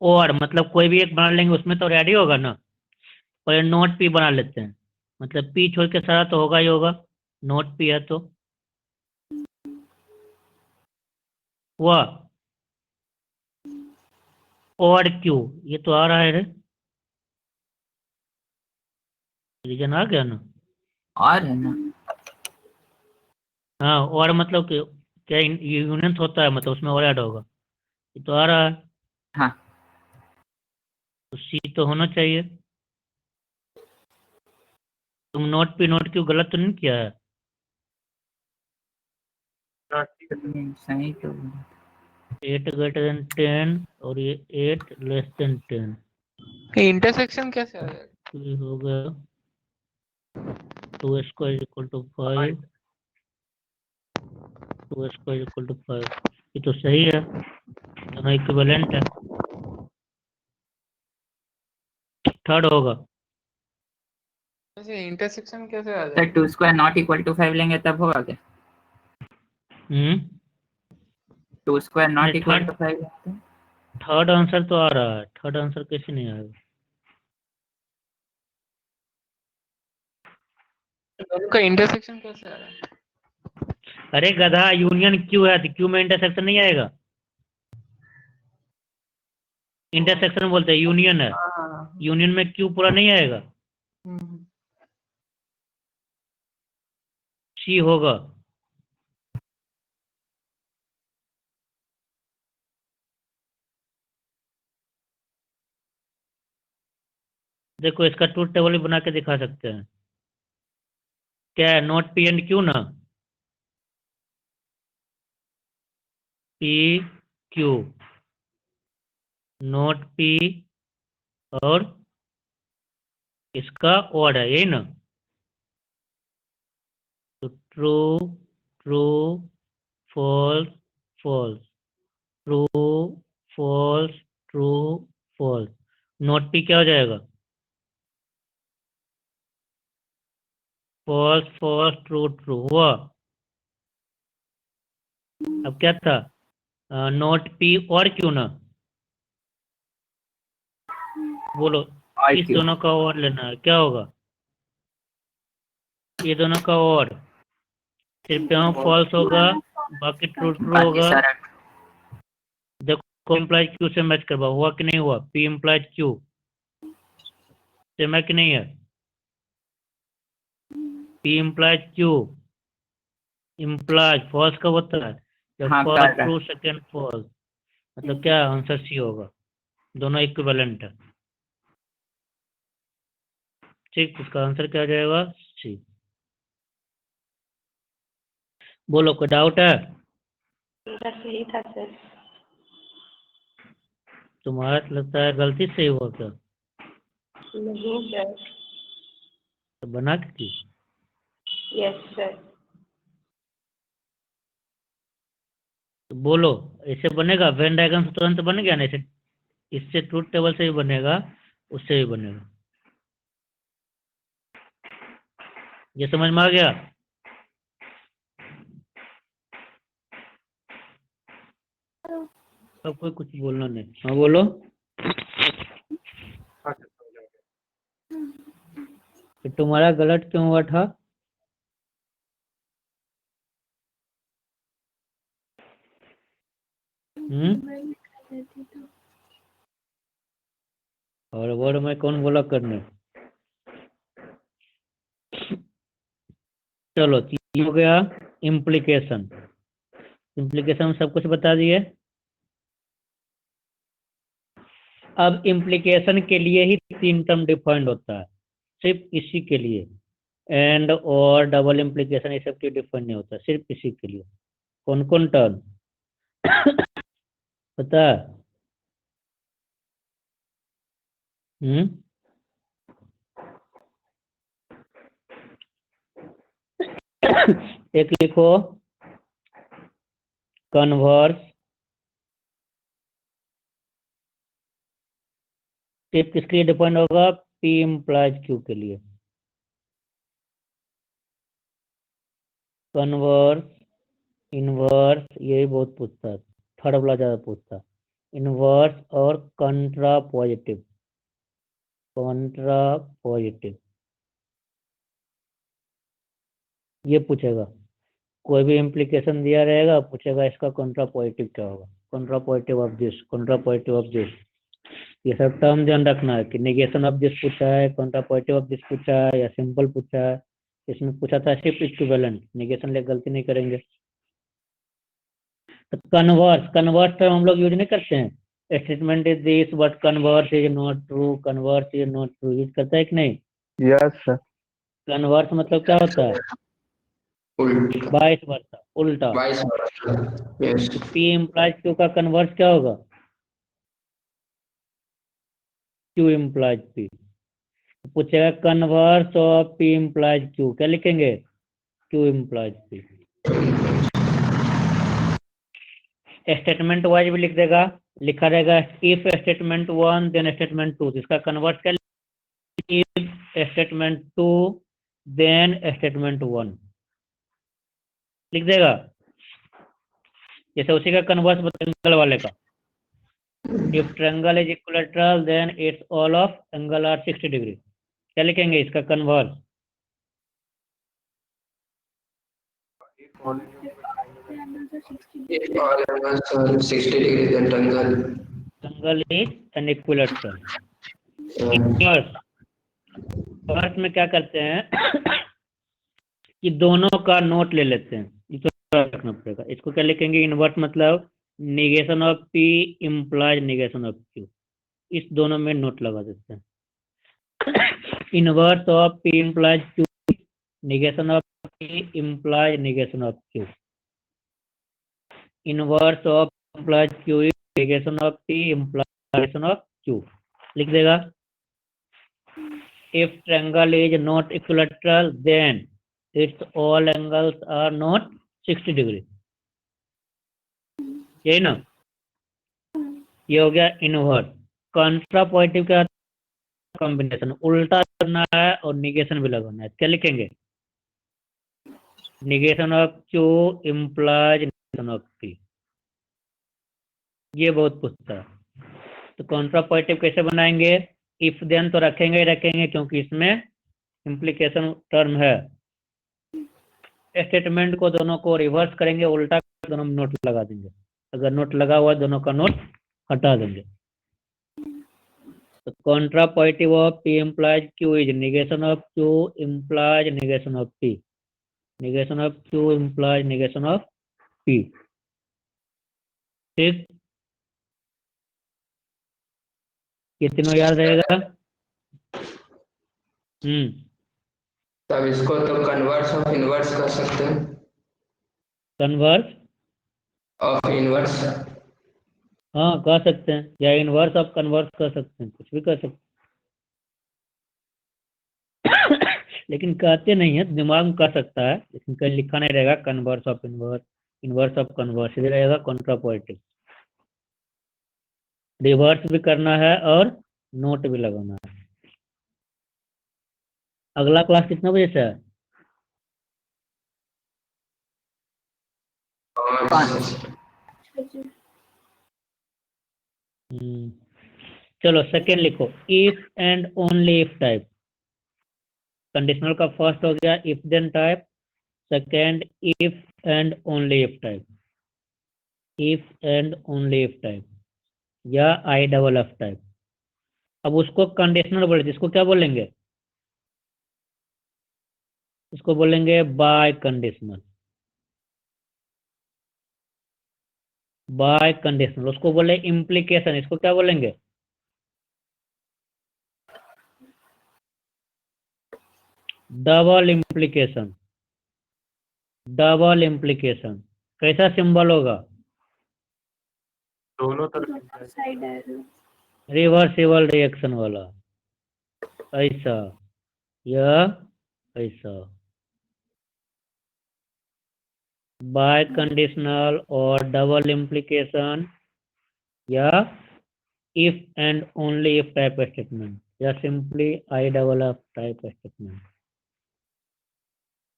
और मतलब कोई भी एक बना लेंगे, उसमें तो रेडी होगा ना। और ये नोट पी बना लेते हैं, मतलब पी छोड़ के सारा तो होगा ही होगा। नोट पी है तो हुआ। और क्यू, ये तो आ रहा है रे, रीजन आ गया ना? और है ना। हाँ, और मतलब कि क्या यूनियन होता है, मतलब उसमें और ऐड होगा। ये तो आ रहा है, हाँ। तो सी तो होना चाहिए। तुम नोट पी नोट क्यू गलत तो नहीं किया है? सही तो। 8 ग्रेटर देन 10 और ये 8 लेस देन 10। इंटरसेक्शन कैसे आ जाएगा? तो ये हो गया 2 square equal to 5, 2 square equal to 5। ये तो सही है, दोनों इक्विवेलेंट है। थर्ड होगा। वैसे इंटरसेक्शन कैसे आ सर जाएगा? 2 स्क्वायर नॉट इक्वल टू 5 लेंगे तब होगा क्या? 2 स्क्वायर नॉट नहीं, इक्वल टू 5। थर्ड आंसर तो आ रहा है। थर्ड आंसर कैसे नहीं आएगा? दोनों का इंटरसेक्शन कैसे आ रहा है? अरे गधा, यूनियन क्यू है तो क्यू में इंटरसेक्शन नहीं आएगा? इंटरसेक्शन बोलते हैं, यूनियन है। हाँ यूनियन में क्यू पूरा नहीं आएगा, सी होगा। देखो इसका ट्रूथ टेबल भी बना के दिखा सकते हैं। क्या है, नॉट पी एंड क्यू ना, पी क्यू, नॉट पी और इसका ऑड है, यही ना। तो true true false false, true false true false, not P क्या हो जाएगा, फॉल्स फॉल्स ट्रू ट्रू हुआ। अब क्या था, नॉट पी और क्यों ना, बोलो और इस क्यों? दोनों का और लेना है, क्या होगा, ये दोनों का और, सिर्फ यहाँ फॉल्स होगा, बाकी ट्रू ट्रू बाकी होगा। सारा देखो इम्प्लाइज क्यू से मैच करवा, हुआ कि नहीं हुआ, पी इम्प्लाइज क्यू से मैच नहीं है, P implies Q, implies false कब होता है, जब हाँ, फर्स्ट पहला। ट्रू सेकेंड फॉल्स, मतलब क्या आंसर सी होगा, दोनों इक्विवेलेंट है। ठीक, इसका आंसर क्या हो जाएगा, सी। बोलो कोई डाउट है, मेरा सही था सर। तुम्हारा तो लगता है गलती से ही हुआ क्या, नहीं सर। तो बना के की। Yes sir. तो बोलो ऐसे बनेगा, वेन डायग्राम से तुरंत बन गया ना, ऐसे इससे ट्रूथ टेबल से भी बनेगा, उससे भी बनेगा। ये समझ में आ गया। अब कोई कुछ बोलना नहीं, हाँ बोलो। हाँ सर, समझ आ गया। तो तुम्हारा गलत क्यों हुआ था, और वर्ड में कौन बोला करने। चलो ये हो गया इम्प्लीकेशन, इम्प्लीकेशन में सब कुछ बता दिए। अब इम्प्लीकेशन के लिए ही 3 टर्म डिफाइंड होता है, सिर्फ इसी के लिए, एंड और डबल इम्प्लीकेशन ये सब के डिफाइंड नहीं होता, सिर्फ इसी के लिए। कौन कौन टर्म पता है, एक लिखो कन्वर्स, सिर्फ किसके लिए डिपेंड होगा, पी इम्प्लाइज क्यू के लिए। कन्वर्स, इनवर्स यही बहुत पूछता है, थर्ड वाला ज्यादा पूछता है, इनवर्स और कंट्रा पॉजिटिव, कंट्रा पॉजिटिव ये पूछेगा। कोई भी इम्प्लीकेशन दिया रहेगा, पूछेगा इसका कंट्रा पॉजिटिव क्या होगा, contrapositive of this, contrapositive of this, ये सब टर्म ध्यान रखना है कि नेगेशन ऑफ दिस पूछा है, कंट्रा पॉजिटिव ऑफ दिस पूछा है, या सिंपल पूछा है। इसमें पूछा था सिर्फ इक्विवेलेंट, नेगेशन ले गलती नहीं करेंगे। तो कन्वर्स, कन्वर्स टर्म हम लोग यूज नहीं करते हैं, statement is this but converse is not true, converse is not true, use करता है कि नहीं। Yes sir. कन्वर्स मतलब क्या होता है, उल्टा, वाइस वर्सा, उल्टा। Vice yes. P implies Q का कन्वर्स क्या होगा, क्यू इम्प्लाइज पी। पूछेगा converse of P implies Q, क्या लिखेंगे, Q implies P. Statement wise भी लिख देगा, लिखा रहेगा इफ स्टेटमेंट 1 देन स्टेटमेंट 2, इसका कन्वर्ट क्या, इफ स्टेटमेंट 2 देन स्टेटमेंट 1 लिख देगा, जैसे उसी का कन्वर्स ट्रायंगल वाले का, if triangle is equilateral then it's all of angle are 60 degree, क्या लिखेंगे इसका converse, If all angles are 60 degrees, then triangle triangle is an equilateral. Inverse first में क्या करते हैं कि दोनों का नोट ले लेते हैं, ये तो रखना पड़ेगा। इसको क्या लिखेंगे, इनवर्स मतलब negation of P implies negation of Q, इस दोनों में नोट लगा देते हैं। Inverse of P implies Q, negation of P implies negation of Q, inverse of implies Q negation of P implies negation of Q लिख देगा। If triangle is not equilateral, then its all angles are not 60 degree। यही ना, ये हो गया inverse. Contrapositive का combination, उल्टा करना है और निगेशन भी लगाना है। क्या लिखेंगे, negation of Q implies negation of P, ये बहुत पूछता है। तो कॉन्ट्रापोजिटिव कैसे बनाएंगे, इफ देन तो रखेंगे ही रखेंगे क्योंकि इसमें इम्प्लीकेशन टर्म है। स्टेटमेंट को दोनों को रिवर्स करेंगे, उल्टा दोनों में नोट लगा देंगे। अगर नोट लगा हुआ दोनों का नोट हटा देंगे। तो contrapositive of P implies Q is negation of Q implies negation of P, negation of Q implies negation of P. ठीक, ये तीनों याद रहेगा। तब इसको तो कन्वर्स ऑफ इनवर्स कर सकते हैं। Converse of inverse. हाँ कर सकते हैं, या इनवर्स ऑफ कन्वर्स कर सकते हैं, कुछ भी कर सकते हैं। लेकिन कहते नहीं है, दिमाग में कर सकता है, लेकिन कहीं लिखा नहीं रहेगा converse of inverse, inverse of converse, इधर रहेगा कॉन्ट्रापोजिटिव। रिवर्स भी करना है और नोट भी लगाना है। अगला क्लास कितना बजे से है? 5। चलो सेकेंड लिखो, if and only if type. Conditional का फर्स्ट हो गया if then type, second if and only if type, if and only if type या आई डबल एफ टाइप। अब उसको कंडीशनल बोले, जिसको क्या बोलेंगे, इसको बोलेंगे बाय कंडीशनल, बाय कंडीशनल। उसको बोले इम्प्लीकेशन, इसको क्या बोलेंगे, डबल इम्प्लीकेशन, डबल इम्प्लीकेशन। कैसा सिंबल होगा, दोनों तरफ साइड एरो। रिवर्सिबल रिएक्शन वाला, ऐसा या ऐसा। बाय कंडीशनल और डबल इम्प्लीकेशन या if and only if type statement या simply I double F type statement.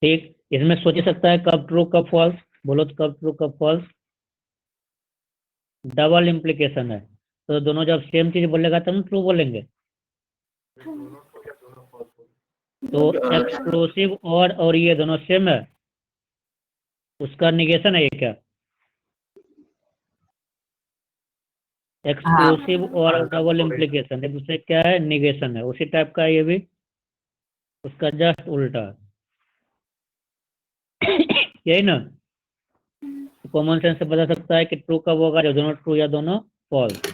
ठीक, इसमें सोच सकता है कब ट्रू कब फॉल्स, बोलो तो कब ट्रू कब फॉल्स। डबल इम्प्लीकेशन है तो दोनों जब सेम चीज बोलेगा तब ट्रू बोलेंगे। तो एक्सक्लूसिव और ये दोनों सेम है, उसका निगेशन है ये क्या, एक्सक्लूसिव और डबल इम्प्लीकेशन एक दूसरे क्या है, निगेशन है। उसी टाइप का ये भी, उसका जस्ट उल्टा। यही ना, कॉमन सेंस से बता सकता है कि ट्रू कब होगा, जब दोनों ट्रू या दोनों फॉल्स।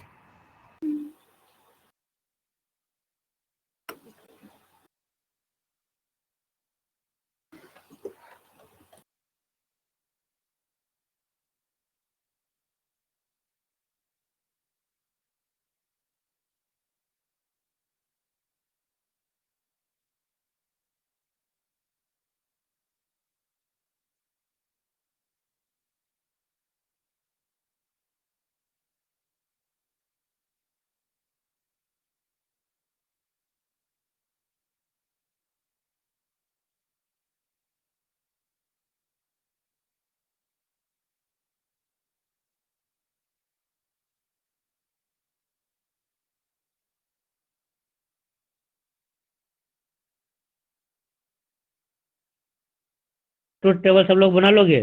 ट्रुथ टेबल सब लोग बना लोगे,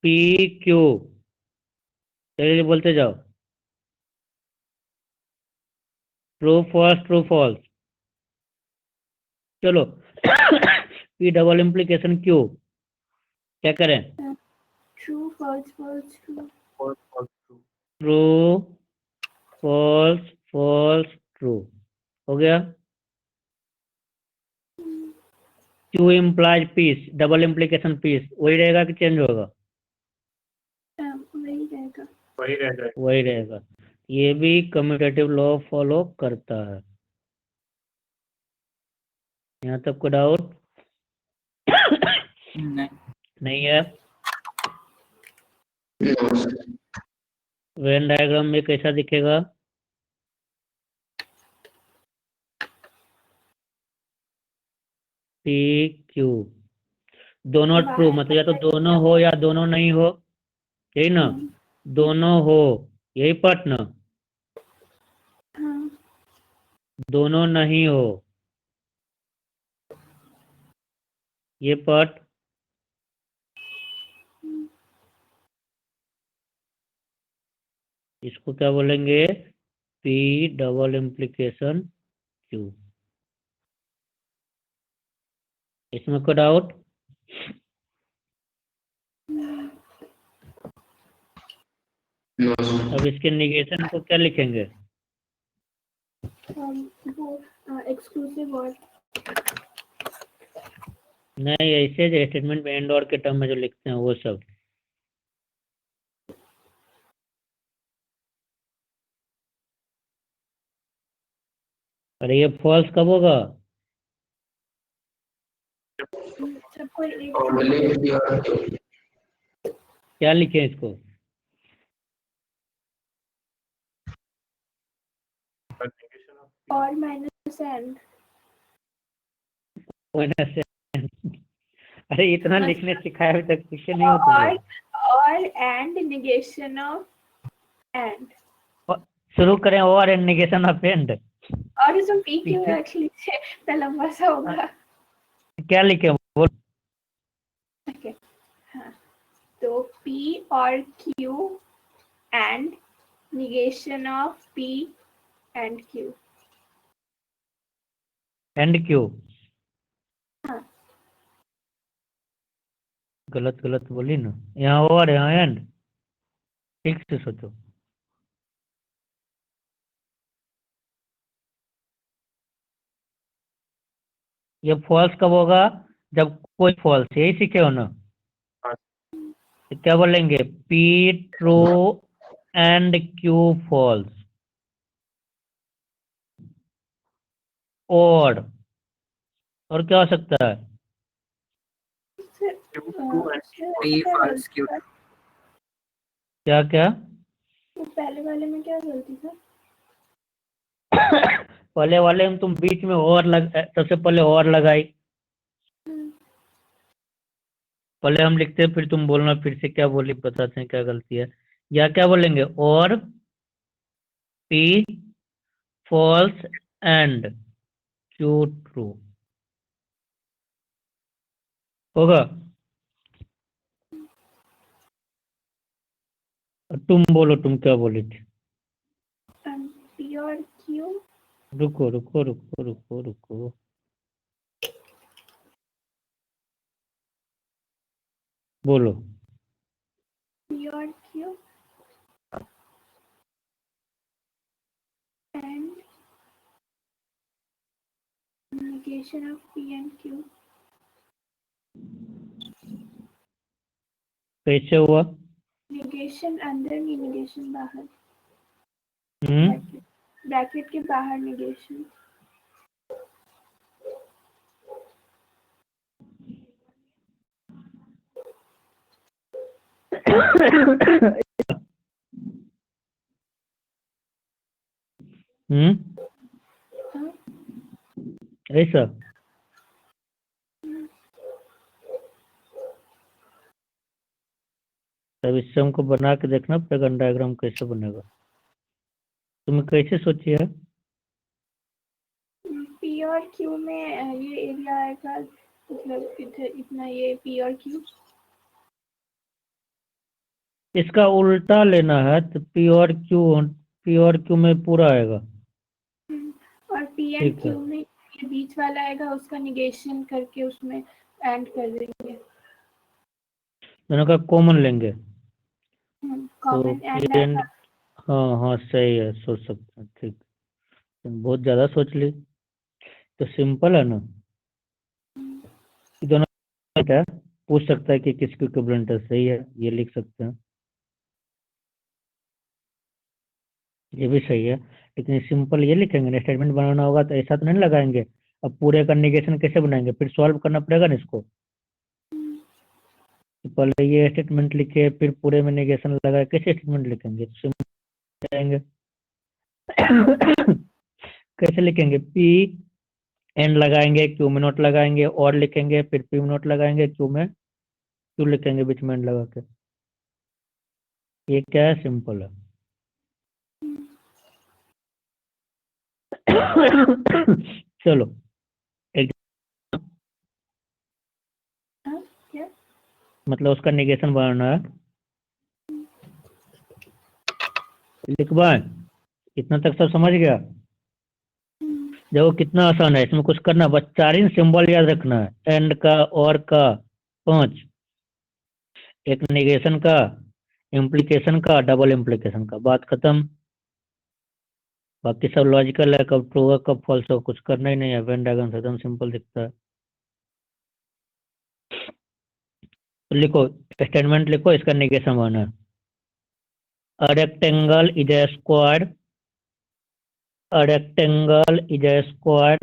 पी क्यू, चलिए बोलते जाओ। True false. चलो पी डबल इम्प्लीकेशन क्यू, क्या करें? True false false true. False false true. True false true हो गया। Q implies P's, double implication P's वही रहेगा कि चेंज होगा? वही रहेगा। वही रह जाए। वही रहेगा। ये भी कम्यूटेटिव लॉ फॉलो करता है। यहाँ तक कोई डाउट नहीं। नहीं है? No sir. वेन डायग्राम में कैसा दिखेगा? पी क्यू दोनों ट्रू, मतलब या तो दोनों हो या दोनों नहीं हो, यही ना? दोनों हो, यही पार्ट ना? हाँ। दोनों नहीं हो, ये पार्ट। इसको क्या बोलेंगे? P double implication Q. इसमें कोई डाउट? No sir. अब इसके निगेशन को क्या लिखेंगे? वो एक्सक्लूसिव और नहीं, ऐसे जो स्टेटमेंट में एंड और के टर्म में जो लिखते हैं वो सब। अरे ये फॉल्स कब होगा? सबको एक ओनली पी और क्यू। क्या लिखें इसको? नेगेशन ऑफ और माइनस एंड। अरे इतना लिखने सिखाया अभी तक, पीछे नहीं होते हैं। और एंड निगेशन ऑफ एंड। शुरू करें और एंड निगेशन ऑफ एंड। और इसमें पी क्यू एक्चुअली से लंबा सा होगा। क्या लिखे बोल? ओके हाँ, तो पी और Q and negation of P and Q. And Q? हाँ। गलत बोली ना, यहाँ और यहाँ एंड। ठीक से सोचो। ये फॉल्स कब होगा? जब कोई फॉल्स, यही सीखे हो ना? तो क्या बोलेंगे? P true and Q false. और क्या हो सकता है? P false Q. क्या क्या? तो पहले वाले में क्या गलती था? पहले वाले में तुम बीच में और सबसे पहले और लगाई। पहले हम लिखते हैं, फिर तुम बोलना फिर से क्या बोली, बताते हैं क्या गलती है। या क्या बोलेंगे? और P false and Q true होगा। तुम बोलो, तुम क्या बोली थी? पी और क्यू। रुको रुको रुको रुको रुको, बोलो। पी और Q and negation of P and Q. कैसे हुआ? negation अंदर नहीं, negation बाहर। हम्म ब्रैकेट के बाहर negation। हाँ? ऐसा? तब इससे हमको बना के देखना पड़ेगा डायग्राम कैसे बनेगा। तुमने कैसे सोची है? P और Q में ये एरिया आएगा, मतलब इतना ये P और Q। इसका उल्टा लेना है तो पी और क्यू में पूरा आएगा। पी एंड ठीक है। क्यू में ये बीच वाला आएगा, उसका निगेशन करके उसमें एंड कर देंगे। दोनों का कॉमन लेंगे तो कॉमन एंड एंड, आएगा। हाँ हाँ सही है, सोच सकते हैं। ठीक, तुम बहुत ज़्यादा सोच ली। तो सिंपल है ना, कि दोनों क्या पूछ सकता है कि किसकी इक्विवेलेंट है, सही है, ये लिख सकते हैं, ये भी सही है। लेकिन सिंपल ये लिखेंगे ना, स्टेटमेंट बनाना होगा तो ऐसा तो नहीं लगाएंगे। अब पूरे का निगेशन कैसे बनाएंगे, फिर सॉल्व करना पड़ेगा ना इसको। तो पहले ये स्टेटमेंट लिखे, फिर पूरे में निगेशन लगाए, कैसे स्टेटमेंट लिखेंगे, सिंपल लिखेंगे। कैसे लिखेंगे, पी एंड लगाएंगे, क्यू में नोट लगाएंगे, और लिखेंगे, फिर पी में नोट लगाएंगे, क्यू में क्यू लिखेंगे बीच में एंड लगा के। ये क्या है, सिंपल है। चलो एक, क्या मतलब उसका निगेशन बनाना है, लिखवाएं। इतना तक सब समझ गया। देखो कितना आसान है, इसमें कुछ करना, बस 4 ही सिंबल याद रखना है, एंड का, और का, 5, एक निगेशन का, इम्प्लीकेशन का, डबल इम्प्लीकेशन का, बात खत्म। बाकी सब लॉजिकल है, कब ट्रू है कब फॉल्स है, कुछ करना ही नहीं है। वेन डायग्राम एकदम सिंपल दिखता है। तो लिखो, स्टेटमेंट लिखो, इसका निगेशन बनाना है। A rectangle is a square. A rectangle is a square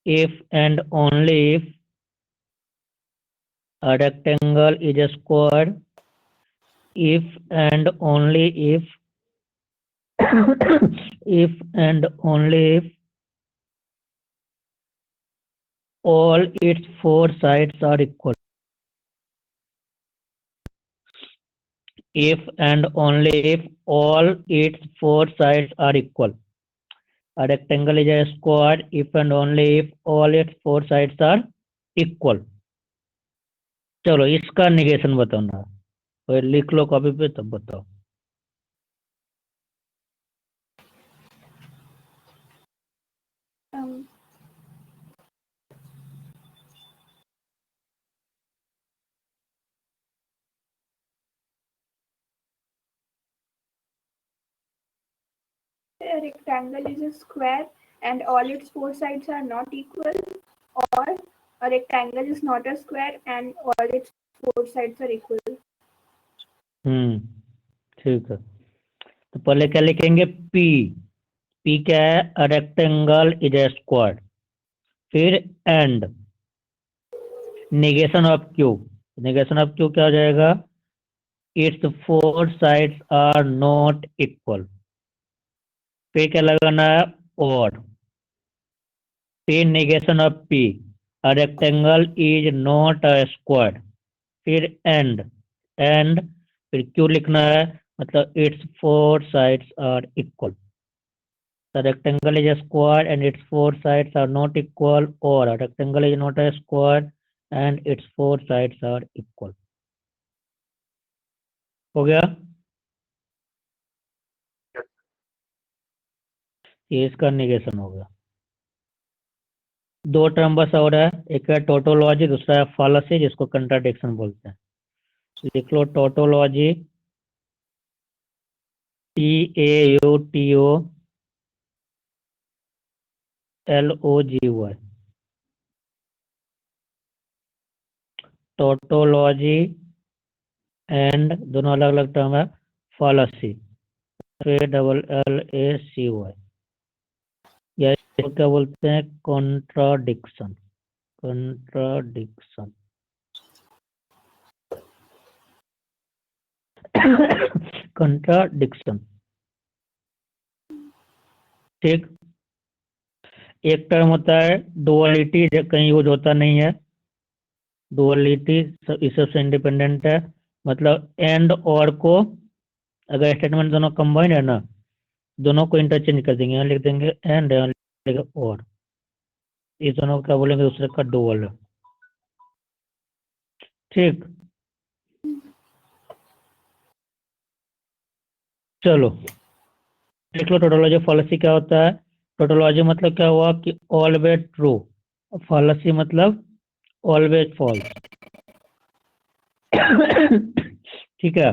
if and only if. A rectangle is a square if and only if. If and only if all its 4 sides are equal. If and only if all its 4 sides are equal. A rectangle is a square if and only if all its 4 sides are equal. चलो इसका negation बताना, तो लिख लो copy पे, तब बताओ। a rectangle is a square and all its 4 sides are not equal, or a rectangle is not a square and all its 4 sides are equal. ठीक है। तो पहले क्या लिखेंगे, पी। पी क्या है, a rectangle is a square. फिर and negation of q. Negation of q क्या हो जाएगा, it's 4 sides are not equal. फिर क्या लगाना है, और। फिर negation of p, a rectangle is not a square. फिर एंड फिर क्यू लिखना है, मतलब it's 4 sides are equal. The rectangle is a square and its 4 sides are not equal, or a rectangle is not a square and its 4 sides are equal. हो गया, ये इसका negation हो गया। 2 टर्म बस और है, एक है टोटोलॉजी, दूसरा है फालसी, जिसको कंट्राडिक्शन बोलते हैं। लिख लो टोटोलॉजी, TAUTOLOGY। टोटोलॉजी एंड दोनों अलग अलग टर्म है, फालसी, FALLACY। या इसको क्या बोलते हैं, कॉन्ट्राडिक्शन। Contradiction contradiction. ठीक, एक टर्म होता है डुअलिटी, कहीं यूज होता नहीं है। डुअलिटी इस सबसे इंडिपेंडेंट है, मतलब एंड और को, अगर स्टेटमेंट दोनों कंबाइन है ना, दोनों को इंटरचेंज कर देंगे, यहाँ लिख देंगे एंड, यहाँ लिख देंगे और। इस दोनों को क्या बोलेंगे, दूसरे का डुअल है। ठीक, चलो लिख लो टोटोलॉजी फालसी क्या होता है। टोटोलॉजी मतलब क्या हुआ कि ऑलवेज ट्रू, फॉलसी मतलब ऑलवेज फॉल्स। ठीक है।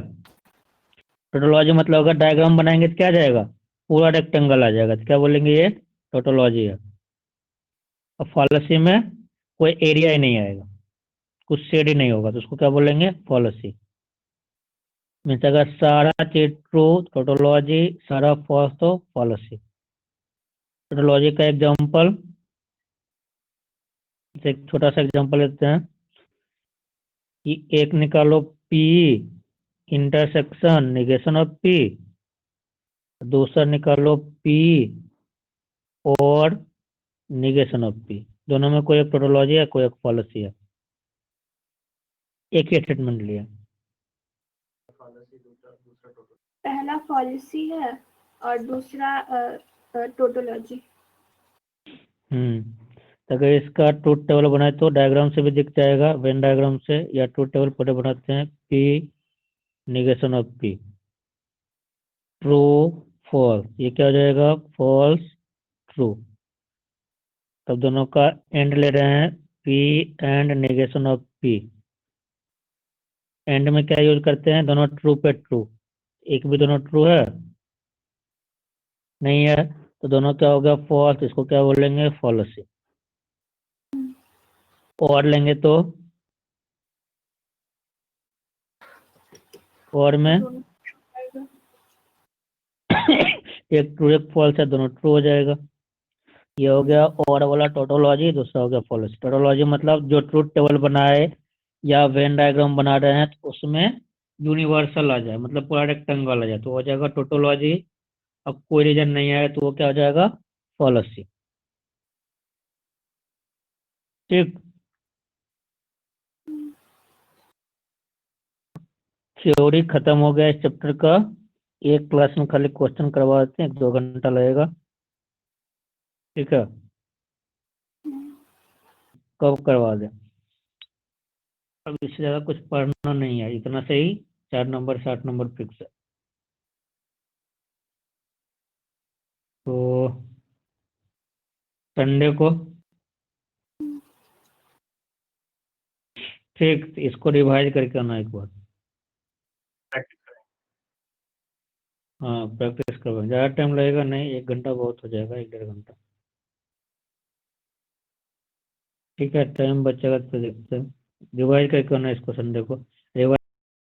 टोटोलॉजी मतलब अगर डायग्राम बनाएंगे तो क्या आ जाएगा, पूरा रेक्टेंगल आ जाएगा, तो क्या बोलेंगे ये टोटोलॉजी है। और फॉलसी में कोई एरिया ही नहीं आएगा, कुछ शेड ही नहीं होगा, तो उसको क्या बोलेंगे, फॉलसी। मीन्स अगर सारा चीज ट्रू टोटोलॉजी, सारा फॉल्स तो फॉलसी। टोटोलॉजी का एग्जांपल, एक छोटा सा एग्जांपल लेते हैं कि एक निकालो P intersection negation of P, दूसरा निकालो पी और निगेशन ऑफ पी। दोनों में कोई एक टोटोलॉजी है, कोई एक फॉलसी है, एक ही स्टेटमेंट लिया। पहला पॉलिसी है और दूसरा टोटोलॉजी। तो अगर इसका ट्रूथ टेबल बनाए तो डायग्राम से भी दिख जाएगा, वेन डायग्राम से या ट्रूथ टेबल पहले बनाते हैं, P negation of P, true false, ये क्या हो जाएगा, फॉल्स ट्रू। तब दोनों का एंड ले रहे हैं, P and negation of P. And में क्या यूज करते हैं, दोनों ट्रू पे ट्रू, एक भी दोनों ट्रू है नहीं है, तो दोनों क्या हो गया, फॉल्स, इसको क्या बोलेंगे, फॉलसी। और लेंगे तो और में दोनों आएगा। एक ट्रू एक फॉल्स है, दोनों ट्रू हो जाएगा। ये हो गया और वाला टोटोलॉजी, दूसरा हो गया फॉलसी। टोटोलॉजी मतलब जो ट्रूथ टेबल बनाए या वेन डायग्राम बना रहे हैं तो उसमें यूनिवर्सल आ जाए, मतलब पूरा रेक्टेंगल आ जाए, तो हो जाएगा टोटोलॉजी। अब कोई रीजन नहीं आया तो वो क्या हो जाएगा, फॉलसी। ठीक, थ्योरी खत्म हो गया इस चैप्टर का। एक क्लास में खाली क्वेश्चन करवा देते हैं, 1-2 घंटा लगेगा। ठीक है, कब करवा दें, अब इससे ज्यादा कुछ पढ़ना नहीं है, इतना से ही 4 नंबर 7 नंबर फिक्स है। तो संडे को ठीक, इसको रिवाइज करके आना एक बार। हाँ प्रैक्टिस करवाएं, ज़्यादा टाइम लगेगा नहीं, 1 घंटा बहुत हो जाएगा, 1-1.5 घंटा। ठीक है, टाइम बचेगा तो देखते हैं, रिवाइज करके आना इसको संडे को।